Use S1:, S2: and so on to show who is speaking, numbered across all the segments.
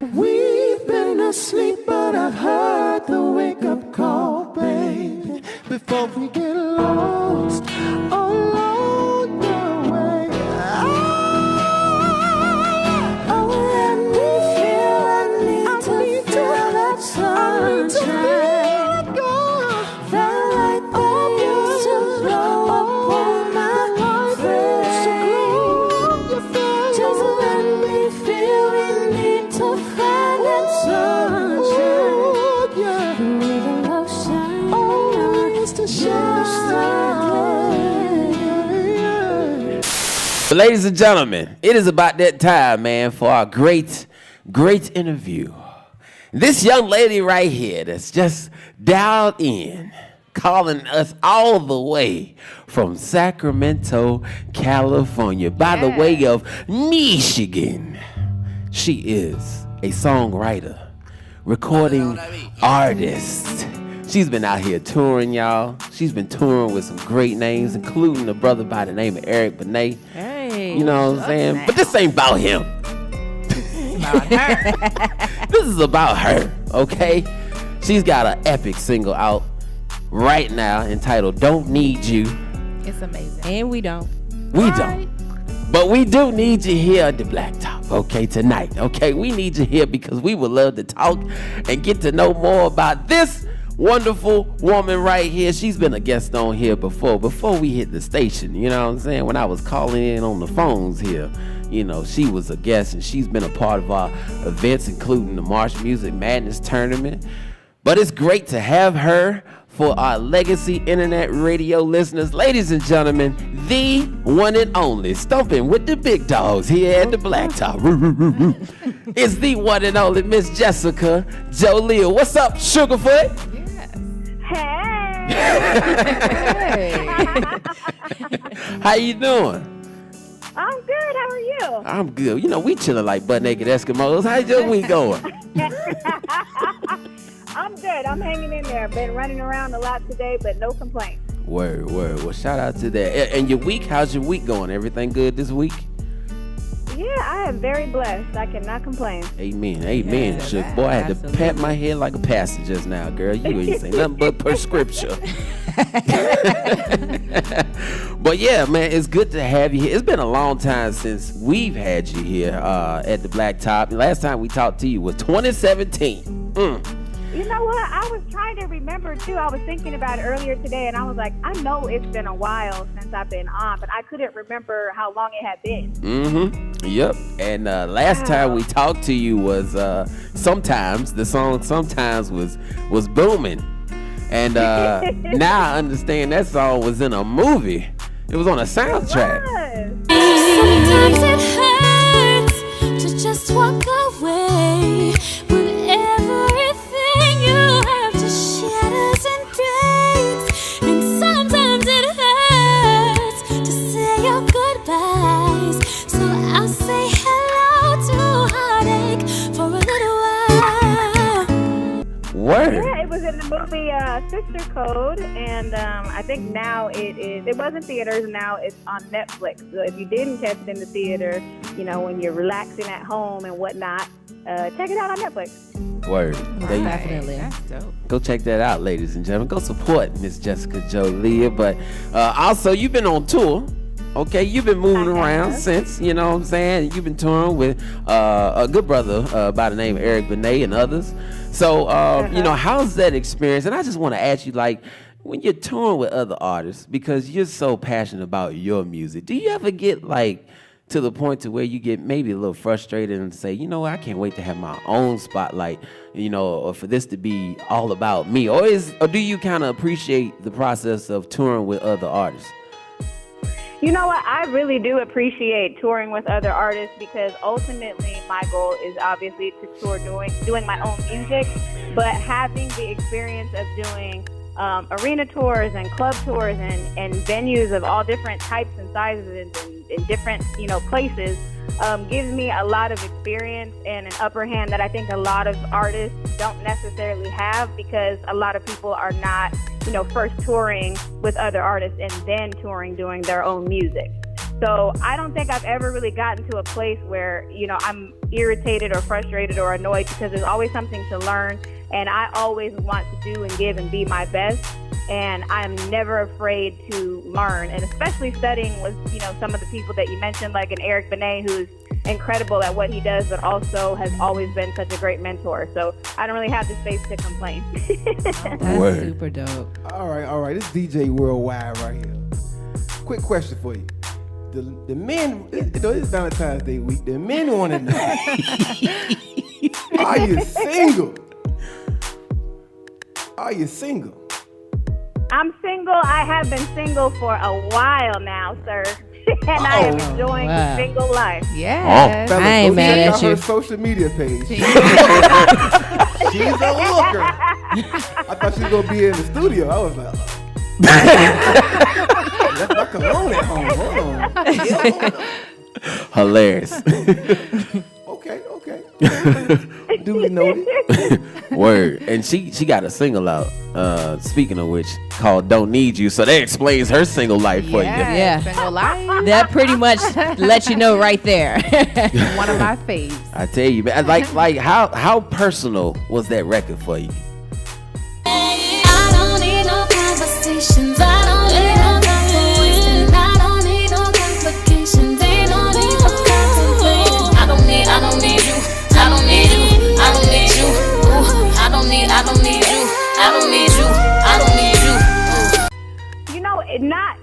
S1: We've been asleep, but I've heard the wake-up call, baby. Before we get lost along the way. Let me feel, I need to feel that sunshine. That light that used to blow up on my face. Just let me feel, we need to find that sunshine. Where the love shines, always to shine.
S2: Ladies and gentlemen, it is about that time, man, for our great interview. This young lady right here that's just dialed in, calling us all the way from Sacramento, California, by the way of Michigan. She is a songwriter, recording artist. She's been out here touring, y'all. She's been touring with some great names, including a brother by the name of Eric Benet.
S3: Hey,
S2: you know what I'm saying?
S3: now.
S2: But this ain't about him.
S3: About her.
S2: This is about her, okay? She's got an epic single out right now entitled Don't Need You.
S3: It's amazing. And we don't.
S2: We don't. But we do need you here at the Blacktop, okay, tonight, okay? We need you here because we would love to talk and get to know more about this wonderful woman right here. She's been a guest on here before we hit the station, you know what I'm saying? When I was calling in on the phones here, you know, she was a guest and she's been a part of our events, including the March Music Madness Tournament. But it's great to have her for our legacy internet radio listeners. Ladies and gentlemen, the one and only, stomping with the big dogs here at the Blacktop. It's the one and only Miss Jessica Jolia. What's up, Sugarfoot?
S4: Hey!
S2: How you doing?
S4: I'm good. How are you?
S2: I'm good. You know, we chilling like butt-naked Eskimos. How's your week going?
S4: I'm good. I'm hanging in there. Been running around a lot today, but no complaints.
S2: Word. Well, shout out to that. And your week, how's your week going? Everything good this week?
S4: Yeah, I am very blessed. I cannot complain.
S2: Amen. Shook. Boy, I had to pat my head like a pastor just now, girl. You ain't say nothing but prescription. But yeah, man, it's good to have you here. It's been a long time since we've had you here at the Blacktop. Last time we talked to you was 2017.
S4: You know what? I was trying to remember, too. I was thinking about it earlier today, and I was like, I know it's been a while since I've been on, but I couldn't remember how long it had been.
S2: Yep. And last time we talked to you was Sometimes. The song Sometimes was booming. And now I understand that song was in a movie. It was on a soundtrack.
S5: Sometimes it hurts to just walk away when everything you have just shatters and breaks. And sometimes it hurts to say your goodbyes. So I'll say hello to heartache for a little while.
S2: Word.
S4: Yeah, it was in the movie Sister Code, and I think now it was in theaters, now it's on Netflix. So if you didn't catch it in the theater, you know, when you're relaxing at home and whatnot, check it out on Netflix.
S2: Word.
S3: Definitely. That's dope.
S2: Go check that out, ladies and gentlemen. Go support Miss Jessica Jolia. But also, you've been on tour. Okay, you've been moving around since, you know what I'm saying? You've been touring with a good brother by the name of Eric Benet and others. So, you know, how's that experience? And I just want to ask you, like, when you're touring with other artists, because you're so passionate about your music, do you ever get, like, to the point to where you get maybe a little frustrated and say, you know, I can't wait to have my own spotlight, you know, or for this to be all about me? Or do you kind of appreciate the process of touring with other artists?
S4: You know what? I really do appreciate touring with other artists because ultimately my goal is obviously to tour doing my own music, but having the experience of doing arena tours and club tours and venues of all different types and sizes and in different, you know, places gives me a lot of experience and an upper hand that I think a lot of artists don't necessarily have, because a lot of people are not, you know, first touring with other artists and then touring doing their own music. So I don't think I've ever really gotten to a place where, you know, I'm irritated or frustrated or annoyed, because there's always something to learn, and I always want to do and give and be my best. And I'm never afraid to learn, and especially studying with, you know, some of the people that you mentioned, like an Eric Benet, who's incredible at what he does, but also has always been such a great mentor. So I don't really have the space to complain.
S3: That's super dope.
S1: All right. This DJ Worldwide right here. Quick question for you. The men, you know, it's Valentine's Day week. The men want to know, are you single? Are you single?
S4: I'm single. I have been single for a while now, sir. And I am enjoying the single life.
S3: Yes.
S1: Fellas,
S3: I ain't
S1: go
S3: mad
S1: check
S3: at
S1: out
S3: you.
S1: her social media page. She's a looker. I thought she was going to be in the studio. I was like, that's my cologne at home. Hold on.
S2: Hilarious.
S1: Okay. Duly noted.
S2: Word. And she got a single out, speaking of which, called Don't Need You. So that explains her single life for you.
S3: Yeah.
S6: Single life.
S3: That pretty much lets you know right there.
S6: One of my faves.
S2: I tell you, man, like how personal was that record for you?
S5: I don't need no conversations. I don't need no conversations. I don't need no complications. Ain't no need for contemplating. I don't need you. I don't need you. I don't need you. Ooh, I don't need you. I don't need you. I don't need you.
S4: You know, not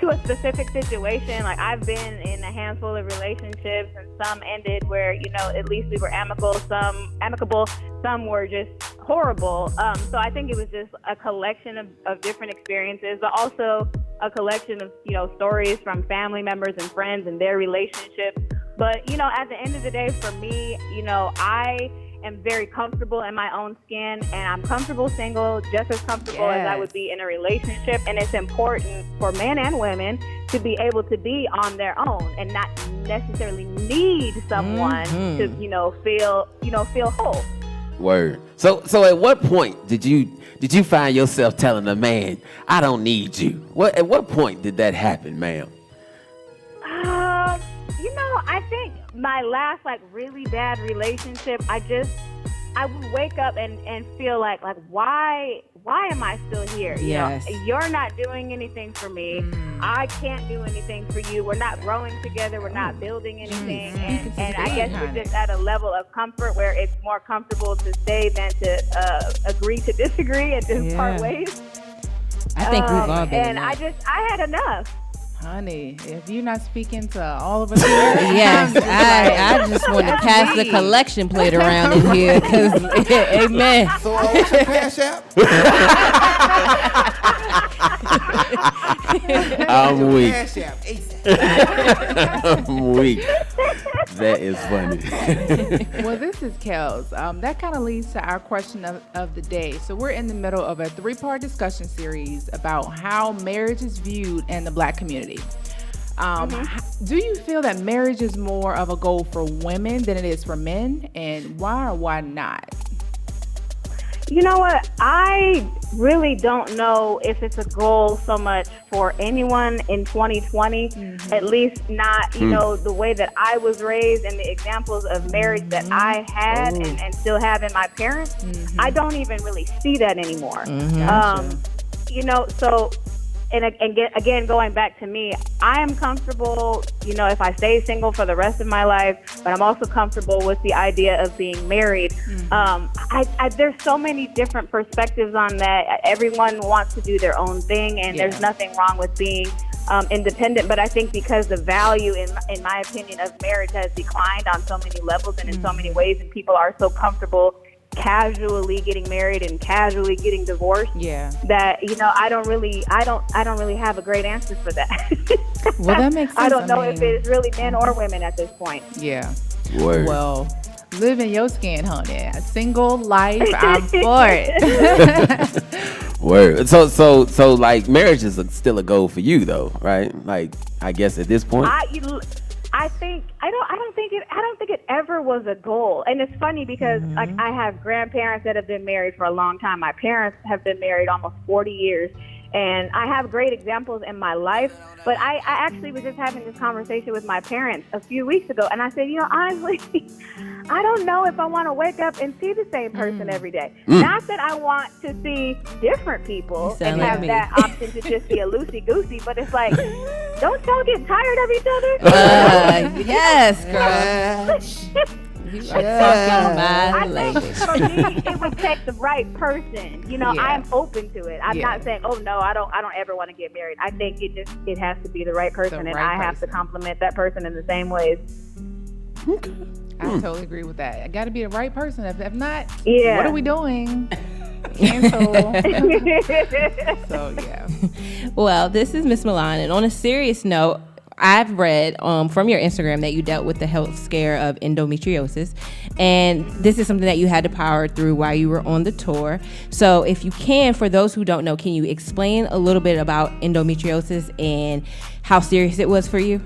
S4: to a specific situation. Like, I've been in a handful of relationships, and some ended where, you know, at least we were amicable, some were just horrible. So I think it was just a collection of different experiences, but also a collection of, you know, stories from family members and friends and their relationships. But, you know, at the end of the day, for me, you know, I am very comfortable in my own skin, and I'm comfortable single, just as comfortable as I would be in a relationship. And it's important for men and women to be able to be on their own and not necessarily need someone to, you know, feel whole.
S2: Word. So at what point did you find yourself telling a man, I don't need you? At what point did that happen, ma'am?
S4: You know, I think my last, like, really bad relationship, I would wake up and feel like why am I still here?
S3: Yes.
S4: You know, you're not doing anything for me. I can't do anything for you. We're not growing together. We're not building anything. And I guess we're just at a level of comfort where it's more comfortable to stay than to agree to disagree and just part ways.
S3: I think we've all been.
S4: And I had enough.
S6: Honey, if you're not speaking to all of us here,
S3: Yes, I just want to pass the collection plate around in here because, amen.
S1: So what's your Cash App?
S2: I'm weak.
S1: Cash App, ASAP.
S2: I'm weak. That is funny.
S6: Well, this is Kels. That kind of leads to our question of the day. So we're in the middle of a 3-part discussion series about how marriage is viewed in the Black community. Do you feel that marriage is more of a goal for women than it is for men? And why or why not?
S4: You know what? I really don't know if it's a goal so much for anyone in 2020, at least not, you know, the way that I was raised and the examples of marriage that I had and still have in my parents. I don't even really see that anymore. You know, so... And again, going back to me, I am comfortable, you know, if I stay single for the rest of my life, but I'm also comfortable with the idea of being married. There's so many different perspectives on that. Everyone wants to do their own thing, and there's nothing wrong with being independent. But I think because the value, in my opinion, of marriage has declined on so many levels and in so many ways, and people are so comfortable casually getting married and casually getting divorced, that, you know, I don't really have a great answer for that.
S6: Well, that makes sense.
S4: I don't know if it's really men or women at this point.
S6: Yeah.
S2: Word.
S6: Well, live in your skin, honey. Single life, I'm for it.
S2: Word. So like, marriage is still a goal for you, though, right? Like, I guess at this point.
S4: I don't think it ever was a goal. And it's funny because like, I have grandparents that have been married for a long time. My parents have been married almost 40 years. And I have great examples in my life, but I actually was just having this conversation with my parents a few weeks ago, and I said, honestly, I don't know if I want to wake up and see the same person every day. Not that I want to see different people and have that option to just be a loosey-goosey, but it's like, don't y'all get tired of each other?
S3: Yes, girl. You are talking my language.
S4: For me, it would take the right person. I'm open to it. I'm not saying, oh no, I don't ever want to get married. I think it has to be the right person, and I have to compliment that person in the same ways.
S6: Okay. I totally agree with that. I got to be the right person. If not,
S4: what
S6: are we doing? Cancel. So yeah.
S3: Well, this is Miss Milan, and on a serious note, I've read from your Instagram that you dealt with the health scare of endometriosis, and this is something that you had to power through while you were on the tour. So if you can, for those who don't know, can you explain a little bit about endometriosis and how serious it was for you?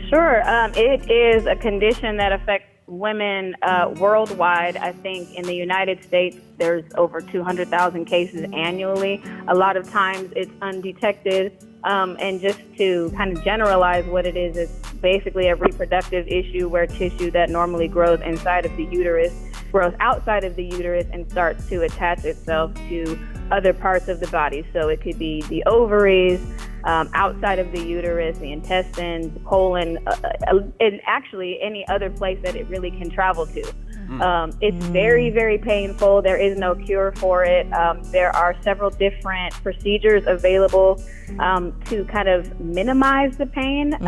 S4: Sure. It is a condition that affects women worldwide. I think in the United States, there's over 200,000 cases annually. A lot of times it's undetected. And just to kind of generalize what it is, it's basically a reproductive issue where tissue that normally grows inside of the uterus grows outside of the uterus and starts to attach itself to other parts of the body. So it could be the ovaries, outside of the uterus, the intestines, the colon, and actually any other place that it really can travel to. It's very, very painful. There is no cure for it. There are several different procedures available to kind of minimize the pain.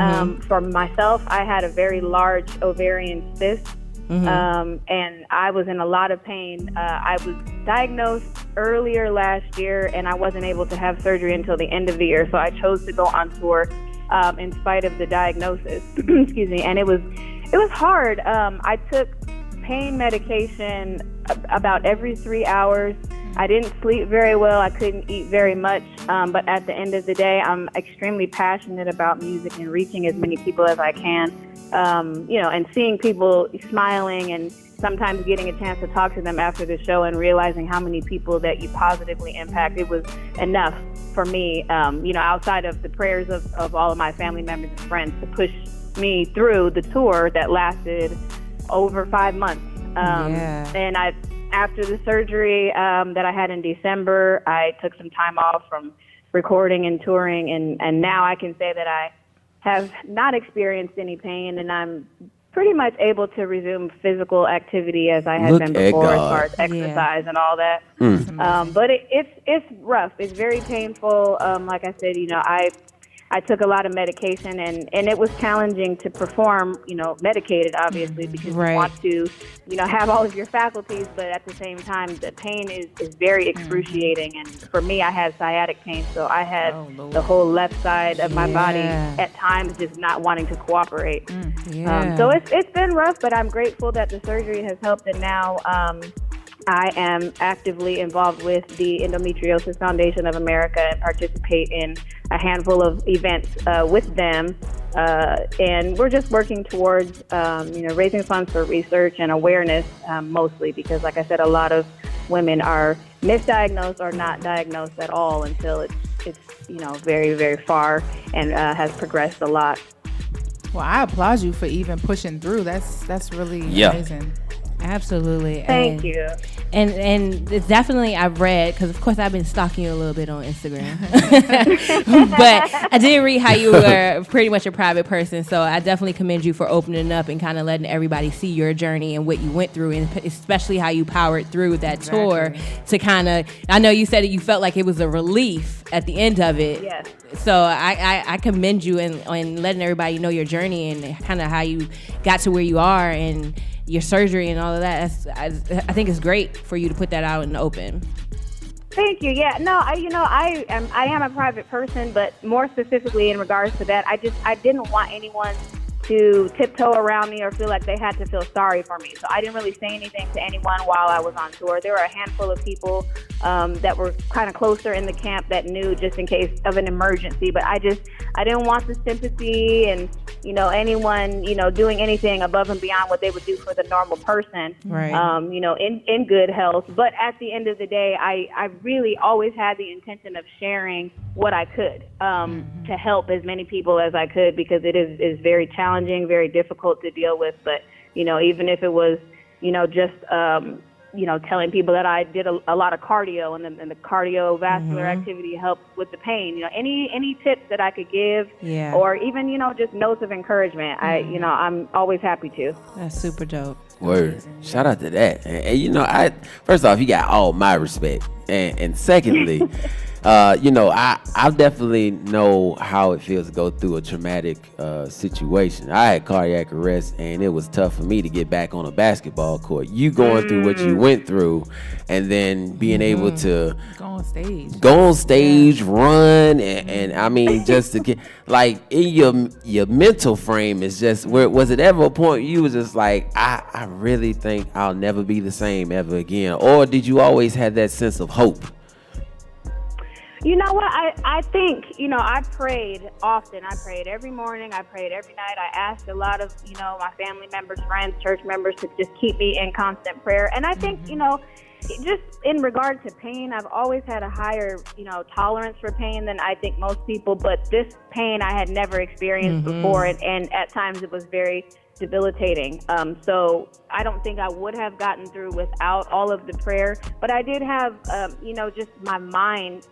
S4: For myself, I had a very large ovarian cyst, and I was in a lot of pain. I was diagnosed earlier last year, and I wasn't able to have surgery until the end of the year, so I chose to go on tour in spite of the diagnosis. Excuse me. And it was hard. I took pain medication about every 3 hours. I didn't sleep very well. I couldn't eat very much. But at the end of the day, I'm extremely passionate about music and reaching as many people as I can. And seeing people smiling and sometimes getting a chance to talk to them after the show and realizing how many people that you positively impact, it was enough for me, outside of the prayers of all of my family members and friends to push me through the tour that lasted over 5 months. And after the surgery that I had in December, I took some time off from recording and touring, and now I can say that I have not experienced any pain, and I'm pretty much able to resume physical activity as I had been before, as far as exercise and all that. But it's rough. It's very painful. Like I said, I took a lot of medication, and it was challenging to perform, medicated, obviously, because you want to, have all of your faculties, but at the same time, the pain is very excruciating. And for me, I had sciatic pain, so I had the whole left side of my body at times just not wanting to cooperate. So it's been rough, but I'm grateful that the surgery has helped, and now I am actively involved with the Endometriosis Foundation of America and participate in a handful of events with them. And we're just working towards, raising funds for research and awareness, mostly because, like I said, a lot of women are misdiagnosed or not diagnosed at all until it's very, very far and has progressed a lot.
S6: Well, I applaud you for even pushing through. That's really amazing.
S3: Absolutely.
S4: Thank you.
S3: And it's definitely, I've read, because of course I've been stalking you a little bit on Instagram, but I did read how you were pretty much a private person. So I definitely commend you for opening up and kind of letting everybody see your journey and what you went through, and especially how you powered through that tour to kind of, I know you said that you felt like it was a relief at the end of it.
S4: Yes.
S3: So I commend you in letting everybody know your journey and kind of how you got to where you are and your surgery and all of that. I think it's great for you to put that out in the open.
S4: Thank you. Yeah, no, I am a private person, but more specifically in regards to that, I didn't want anyone to tiptoe around me or feel like they had to feel sorry for me. So I didn't really say anything to anyone while I was on tour. There were a handful of people that were kind of closer in the camp that knew just in case of an emergency. But I didn't want the sympathy and, anyone, doing anything above and beyond what they would do for the normal person,
S3: Right.
S4: In good health. But at the end of the day, I really always had the intention of sharing what I could to help as many people as I could, because it is very challenging, very difficult to deal with. But, even if it was, just, telling people that I did a lot of cardio and the cardiovascular activity helped with the pain, any tips that I could give, or even, just notes of encouragement, I'm always happy to.
S3: That's super dope.
S2: Word. Shout out to that. And I first off, you got all my respect. And secondly, I definitely know how it feels to go through a traumatic situation. I had cardiac arrest, and it was tough for me to get back on a basketball court. You going through what you went through, and then being able to go on stage, run, and I mean, just to get like in your mental frame is just where was it ever a point you was just like, I really think I'll never be the same ever again, or did you always have that sense of hope?
S4: You know what? I think, I prayed often. I prayed every morning. I prayed every night. I asked a lot of, my family members, friends, church members to just keep me in constant prayer. And I think, just in regard to pain, I've always had a higher, tolerance for pain than I think most people. But this pain I had never experienced before. And at times it was very debilitating. So I don't think I would have gotten through without all of the prayer. But I did have, just my mind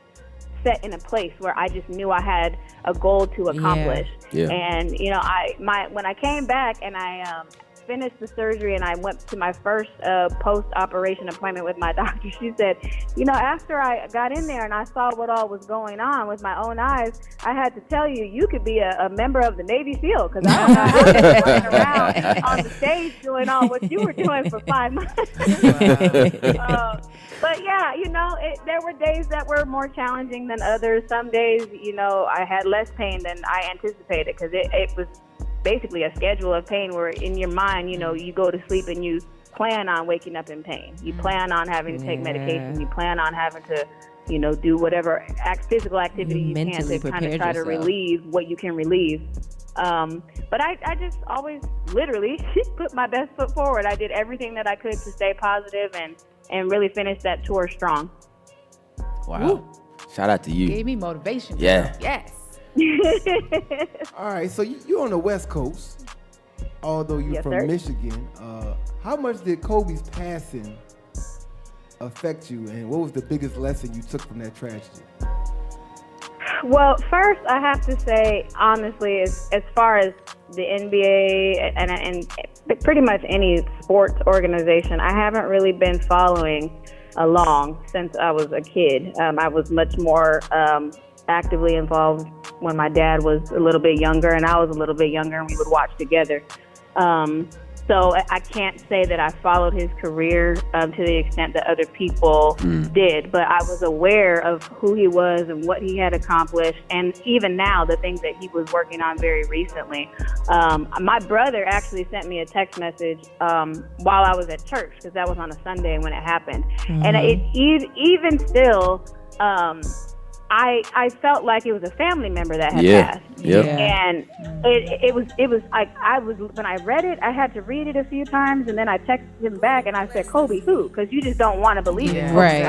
S4: set in a place where I just knew I had a goal to accomplish.
S2: Yeah.
S4: And when I came back and I finished the surgery and I went to my first post-operation appointment with my doctor, she said, after I got in there and I saw what all was going on with my own eyes, I had to tell you, you could be a member of the Navy SEAL, because I don't know how you were running around on the stage doing all what you were doing for 5 months. But yeah, there were days that were more challenging than others. Some days, I had less pain than I anticipated, because it was basically a schedule of pain where in your mind, you go to sleep and you plan on waking up in pain. You plan on having to take medication. You plan on having to, do whatever physical activity you can to kind of try to relieve what you can relieve. But I just always literally put my best foot forward. I did everything that I could to stay positive and really finish that tour strong.
S2: Wow. Woo. Shout out to you.
S6: Gave me motivation.
S2: Yeah.
S6: Girl. Yes.
S1: All right, so you're on the West Coast, although you're from Michigan. How much did Kobe's passing affect you, and what was the biggest lesson you took from that tragedy?
S4: Well, first, I have to say, honestly, as far as the NBA and pretty much any sports organization, I haven't really been following along since I was a kid. I was much more actively involved when my dad was a little bit younger and I was a little bit younger, and we would watch together. So I can't say that I followed his career to the extent that other people did, but I was aware of who he was and what he had accomplished, and even now, the things that he was working on very recently. My brother actually sent me a text message while I was at church, because that was on a Sunday when it happened. And even still, I felt like it was a family member that had passed. And it was like when I read it, I had to read it a few times, and then I texted him back and I said, Kobe who? Because you just don't want to believe it.
S3: Right.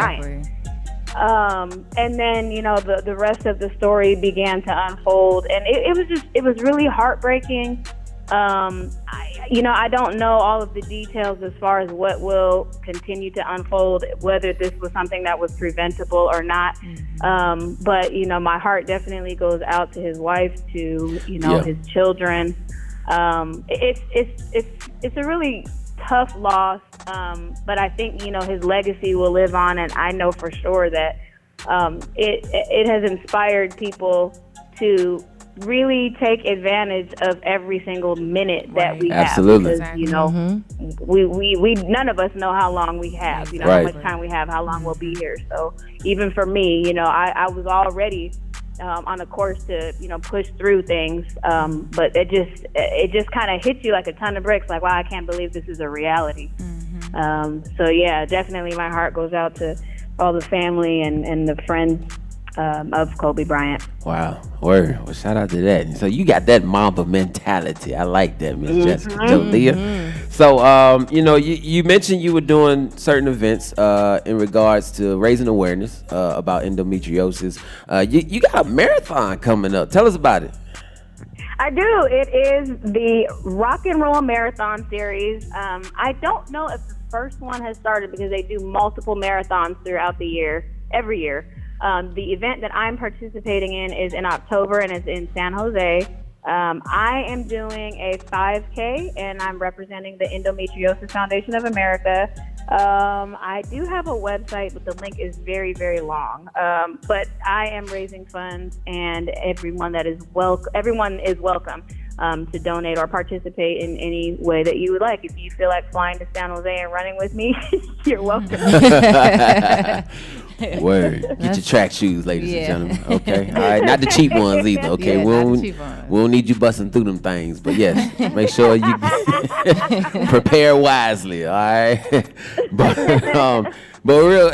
S4: And then, the rest of the story began to unfold, and it was really heartbreaking. I don't know all of the details as far as what will continue to unfold, whether this was something that was preventable or not. But, my heart definitely goes out to his wife, to, his children. It's a really tough loss. But I think, his legacy will live on. And I know for sure that, it has inspired people to really take advantage of every single minute that we have.
S2: Absolutely.
S4: Because, we none of us know how long we have, how much time we have, how long we'll be here. So even for me, I was already on a course to, push through things. But it just kind of hits you like a ton of bricks. Like, wow, I can't believe this is a reality. So yeah, definitely my heart goes out to all the family and the friends of Kobe Bryant.
S2: Wow. Word. Well, shout out to that. So you got that Mamba mentality. I like that, Miss Jessica Jolia. So, you mentioned you were doing certain events in regards to raising awareness about endometriosis. You got a marathon coming up. Tell us about it.
S4: I do. It is the Rock and Roll Marathon Series. I don't know if the first one has started because they do multiple marathons throughout the year, every year. The event that I'm participating in is in October and it's in San Jose. I am doing a 5K and I'm representing the Endometriosis Foundation of America. I do have a website, but the link is very, very long. But I am raising funds, and everyone is welcome to donate or participate in any way that you would like. If you feel like flying to San Jose and running with me, you're welcome.
S2: Word. Get your track shoes, ladies and gentlemen. Okay. All right. Not the cheap ones either. Okay. We don't need you busting through them things. But yes, make sure you prepare wisely. All right. But real,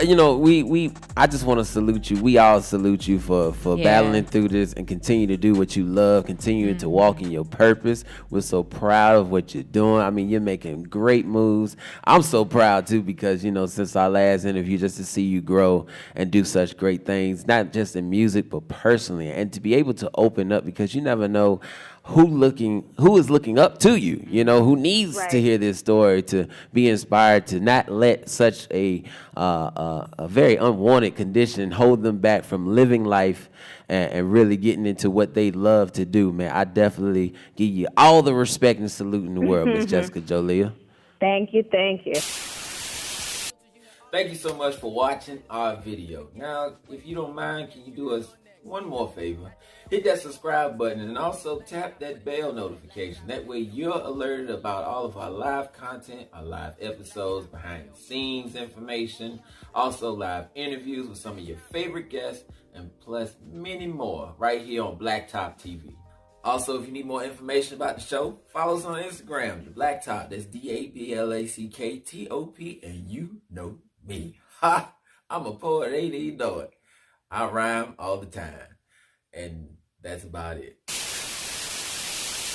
S2: I just want to salute you. We all salute you for battling through this and continue to do what you love, continuing to walk in your purpose. We're so proud of what you're doing. I mean, you're making great moves. I'm so proud too because, since our last interview, just to see you grow and do such great things, not just in music, but personally, and to be able to open up because you never know who is looking up to you, who needs to hear this story, to be inspired, to not let such a very unwanted condition hold them back from living life and really getting into what they love to do, man. I definitely give you all the respect and salute in the world, Miss Jessica Jolia.
S4: Thank you.
S2: Thank you so much for watching our video. Now, if you don't mind, can you do us one more favor? Hit that subscribe button and also tap that bell notification. That way you're alerted about all of our live content, our live episodes, behind the scenes information, also live interviews with some of your favorite guests, and plus many more right here on Blacktop TV. Also, if you need more information about the show, follow us on Instagram, The Blacktop. That's DABLACKTOP, and you know me. Ha! I'm a poet, ain't even know it. I rhyme all the time. And that's about it.